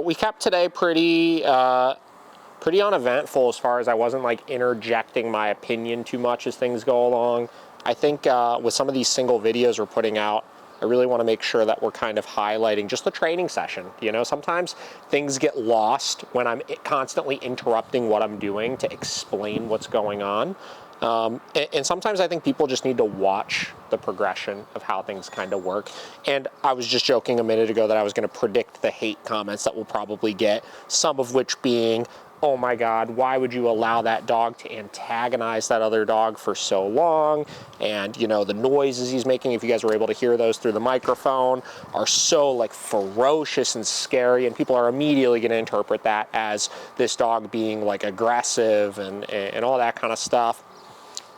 we kept today pretty uneventful as far as I wasn't like interjecting my opinion too much as things go along. I think with some of these single videos we're putting out, I really want to make sure that we're kind of highlighting just the training session. You know, sometimes things get lost when I'm constantly interrupting what I'm doing to explain what's going on. And sometimes I think people just need to watch the progression of how things kind of work. And I was just joking a minute ago that I was going to predict the hate comments that we'll probably get, some of which being, oh my God, why would you allow that dog to antagonize that other dog for so long? And, you know, the noises he's making, if you guys were able to hear those through the microphone, are so like ferocious and scary, and people are immediately going to interpret that as this dog being like aggressive and all that kind of stuff.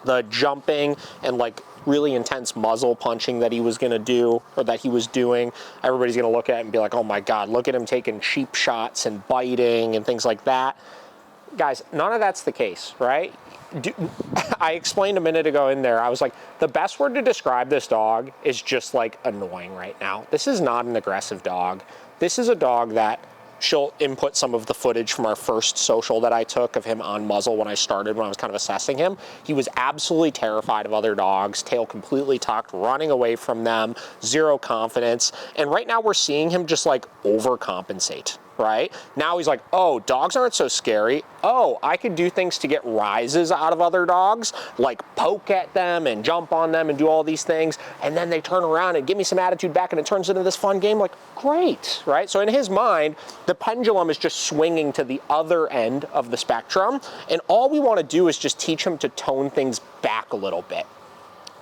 The jumping and like really intense muzzle punching that he was going to do, or that he was doing, everybody's going to look at it and be like, oh my God, look at him taking cheap shots and biting and things like that. Guys, none of that's the case, right? I explained a minute ago in there, I was like, the best word to describe this dog is just like annoying right now. This is not an aggressive dog. This is a dog that she'll input some of the footage from our first social that I took of him on muzzle when I started, when I was kind of assessing him. He was absolutely terrified of other dogs, tail completely tucked, running away from them, zero confidence. And right now we're seeing him just like overcompensate, right? Now he's like, oh, dogs aren't so scary. Oh, I could do things to get rises out of other dogs, like poke at them and jump on them and do all these things. And then they turn around and give me some attitude back and it turns into this fun game. Like, great, right? So in his mind, the pendulum is just swinging to the other end of the spectrum. And all we want to do is just teach him to tone things back a little bit.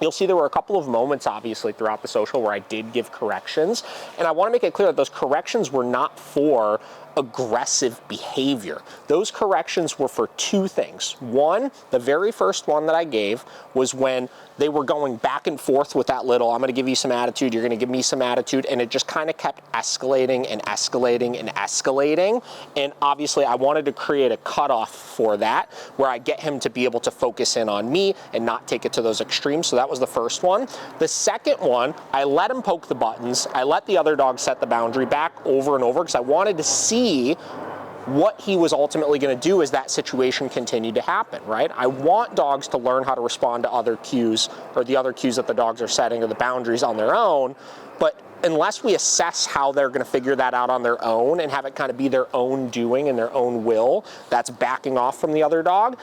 You'll see there were a couple of moments, obviously, throughout the social where I did give corrections. And I want to make it clear that those corrections were not for aggressive behavior. Those corrections were for two things. One, the very first one that I gave was when they were going back and forth with that little, I'm going to give you some attitude, you're going to give me some attitude, and it just kind of kept escalating and escalating and escalating. And obviously I wanted to create a cutoff for that, where I get him to be able to focus in on me and not take it to those extremes. So that was the first one. The second one, I let him poke the buttons. I let the other dog set the boundary back over and over because I wanted to see what he was ultimately going to do as that situation continued to happen, right? I want dogs to learn how to respond to other cues, or the other cues that the dogs are setting, or the boundaries on their own. But unless we assess how they're going to figure that out on their own and have it kind of be their own doing and their own will that's backing off from the other dog,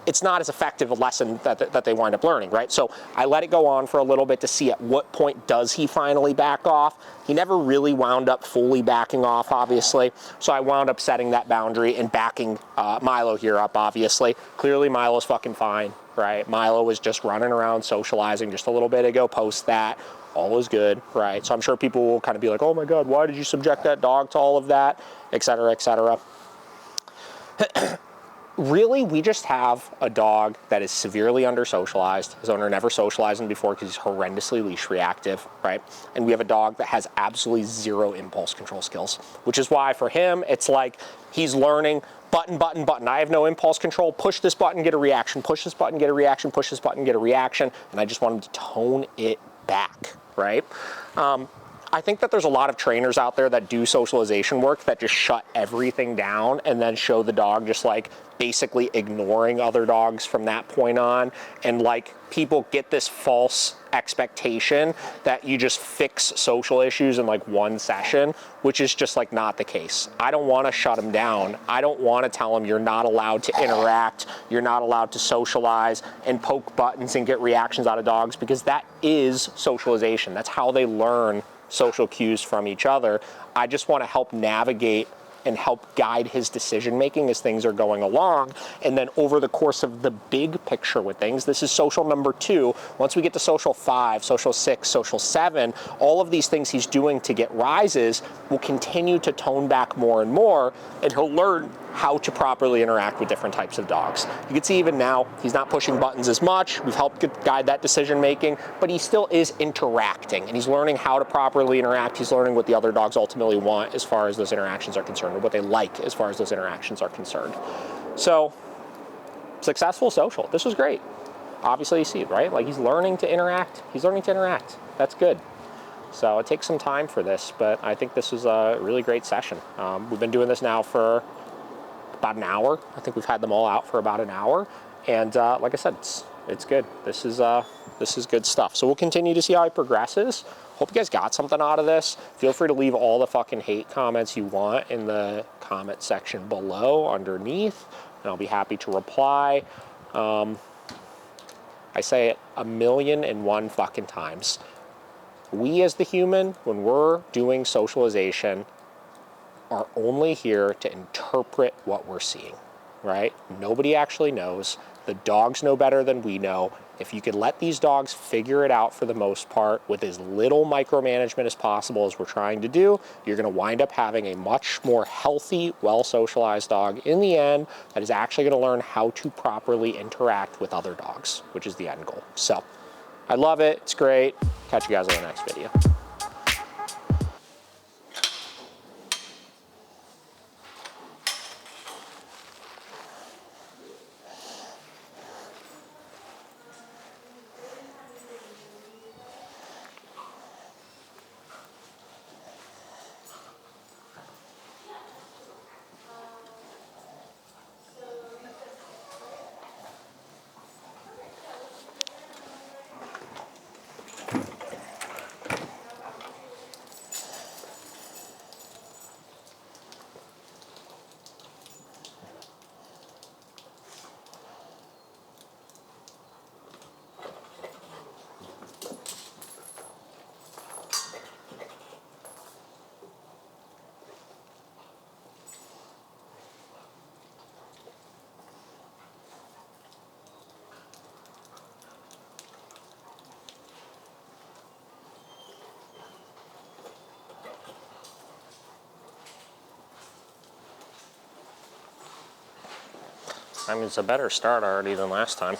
it's not as effective a lesson that they wind up learning, right? So I let it go on for a little bit to see at what point does he finally back off. He never really wound up fully backing off, obviously. So I wound up setting that boundary and backing Milo here up, obviously. Clearly Milo's fucking fine, right? Milo was just running around socializing just a little bit ago, post that. All is good, right? So I'm sure people will kind of be like, oh my God, why did you subject that dog to all of that, et cetera, et cetera. Really, we just have a dog that is severely under-socialized. His owner never socialized him before because he's horrendously leash reactive, right? And we have a dog that has absolutely zero impulse control skills, which is why for him, it's like he's learning button, button, button. I have no impulse control. Push this button, get a reaction. Push this button, get a reaction. Push this button, get a reaction. And I just want him to tone it back, right? I think that there's a lot of trainers out there that do socialization work that just shut everything down and then show the dog just like basically ignoring other dogs from that point on. And like people get this false expectation that you just fix social issues in like one session, which is just like not the case. I don't want to shut them down. I don't want to tell them you're not allowed to interact, you're not allowed to socialize and poke buttons and get reactions out of dogs, because that is socialization. That's how they learn social cues from each other. I just want to help navigate and help guide his decision making as things are going along. And then over the course of the big picture with things, this is social number 2. Once we get to social 5, social 6, social 7, all of these things he's doing to get rises will continue to tone back more and more, and he'll learn how to properly interact with different types of dogs. You can see even now, he's not pushing buttons as much. We've helped guide that decision making, but he still is interacting, and he's learning how to properly interact. He's learning what the other dogs ultimately want as far as those interactions are concerned, or what they like as far as those interactions are concerned. So, successful social. This was great. Obviously you see it, right? Like he's learning to interact. He's learning to interact. That's good. So it takes some time for this, but I think this was a really great session. We've been doing this now for about an hour. I think we've had them all out for about an hour. And like I said, it's good. This is good stuff. So we'll continue to see how it progresses. Hope you guys got something out of this. Feel free to leave all the fucking hate comments you want in the comment section below underneath, and I'll be happy to reply. I say it 1,000,001 fucking times. We as the human, when we're doing socialization, are only here to interpret what we're seeing, right? Nobody actually knows. The dogs know better than we know. If you could let these dogs figure it out for the most part with as little micromanagement as possible as we're trying to do, you're gonna wind up having a much more healthy, well-socialized dog in the end that is actually gonna learn how to properly interact with other dogs, which is the end goal. So, I love it, it's great. Catch you guys on the next video. I mean, it's a better start already than last time.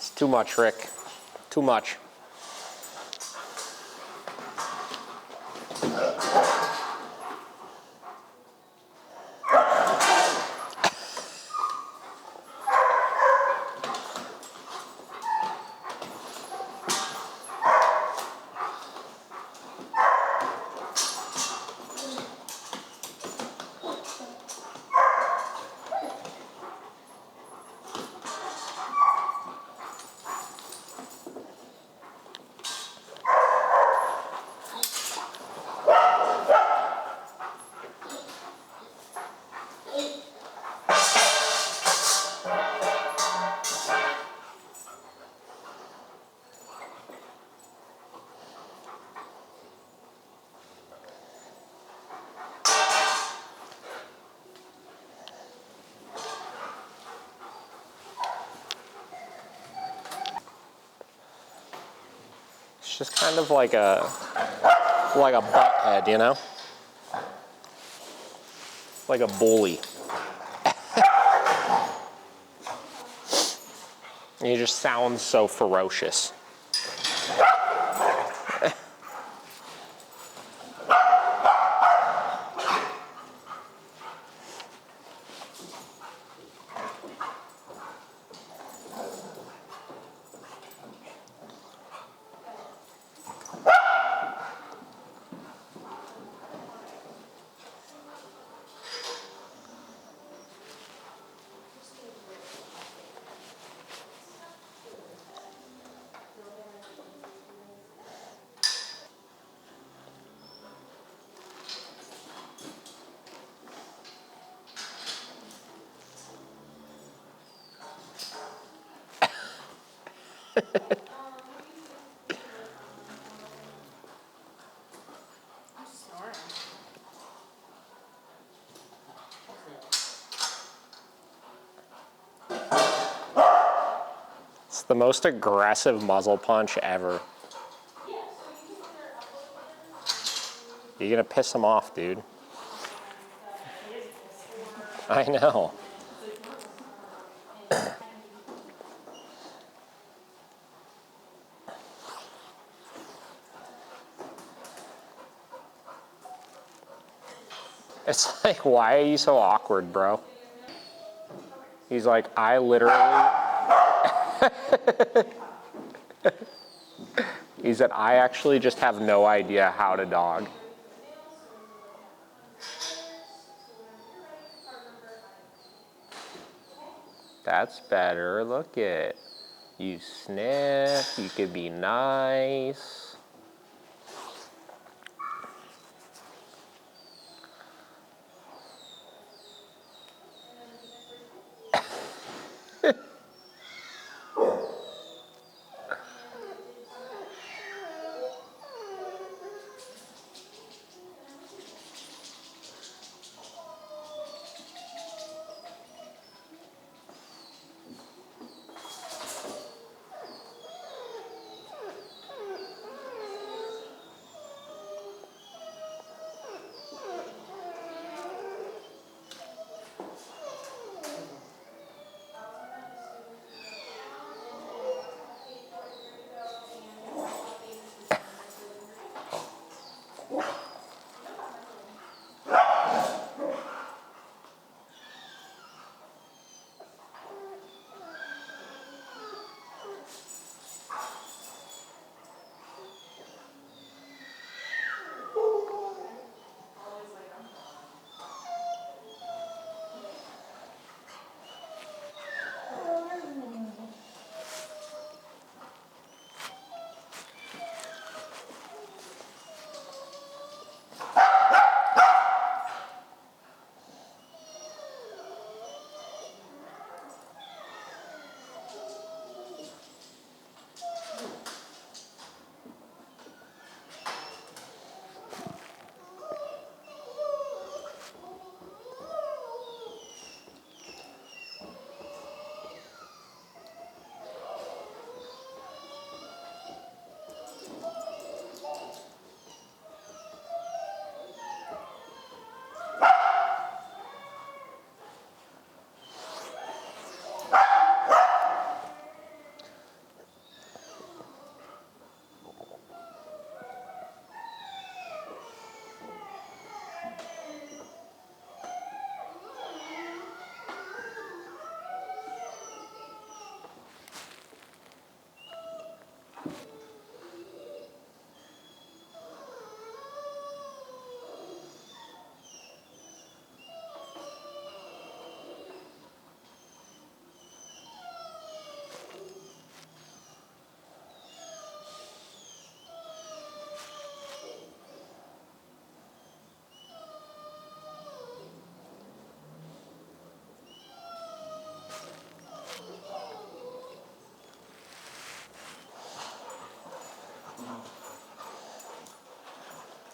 It's too much, Rick. Too much. It's just kind of like a butt head, you know? Like a bully. He just sounds so ferocious. It's the most aggressive muzzle punch ever. You're gonna piss him off, dude. I know. It's like, why are you so awkward, bro? He's like, I literally... He said, I actually just have no idea how to dog. That's better. Look it. You sniff. You could be nice.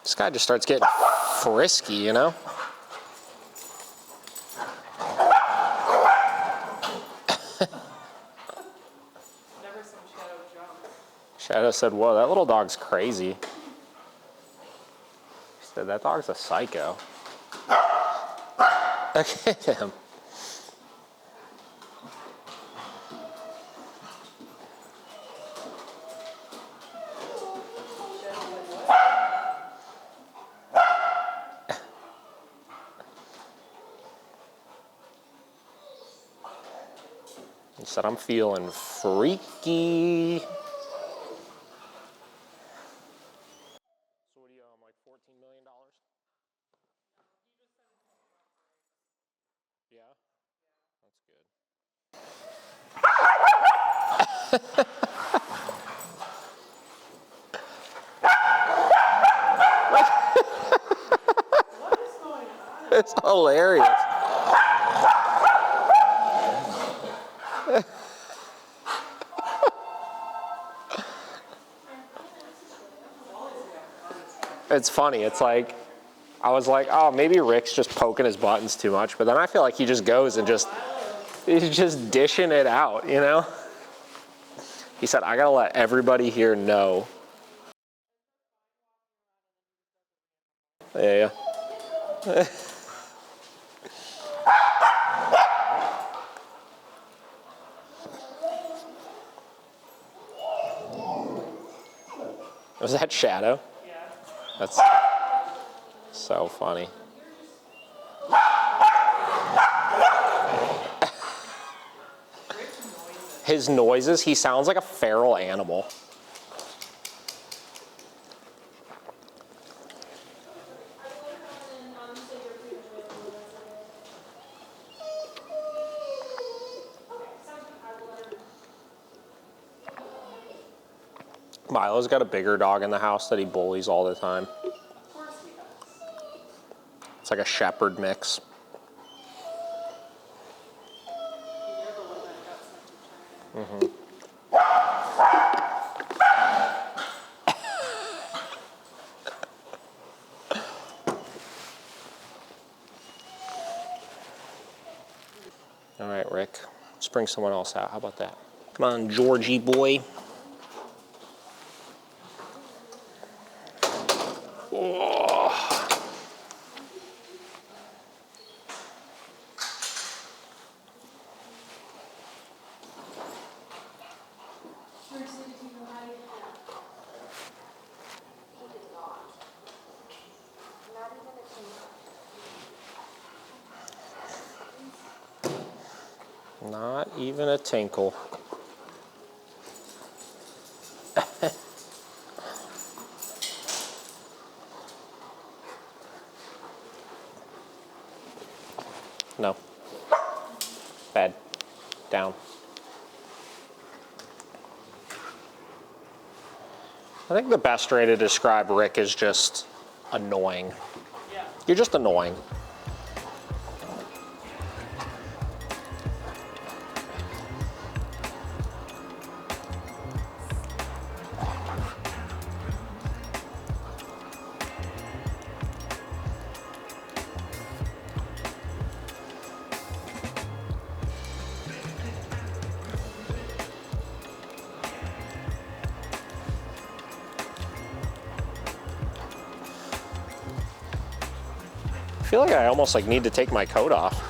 This guy just starts getting frisky, you know? Never some Shadow jump. Shadow said, whoa, that little dog's crazy. He said, that dog's a psycho. Look at him. He said, I'm feeling freaky. So what do you owe him, like $14 million? Yeah? That's good. What is going on? It's hilarious. It's funny. It's like, I was like, oh, maybe Rick's just poking his buttons too much, but then I feel like he just goes and he's just dishing it out, you know? He said, I gotta let everybody here know. Yeah. Was that Shadow? Yeah. That's so funny. His noises, he sounds like a feral animal. Milo's got a bigger dog in the house that he bullies all the time. Of course he does. It's like a shepherd mix. You're the one that got something trying. All right, Rick. Let's bring someone else out. How about that? Come on, Georgie boy. Not even a tinkle. No. Bed. Down. I think the best way to describe Rick is just annoying. Yeah. You're just annoying. I feel like I almost need to take my coat off.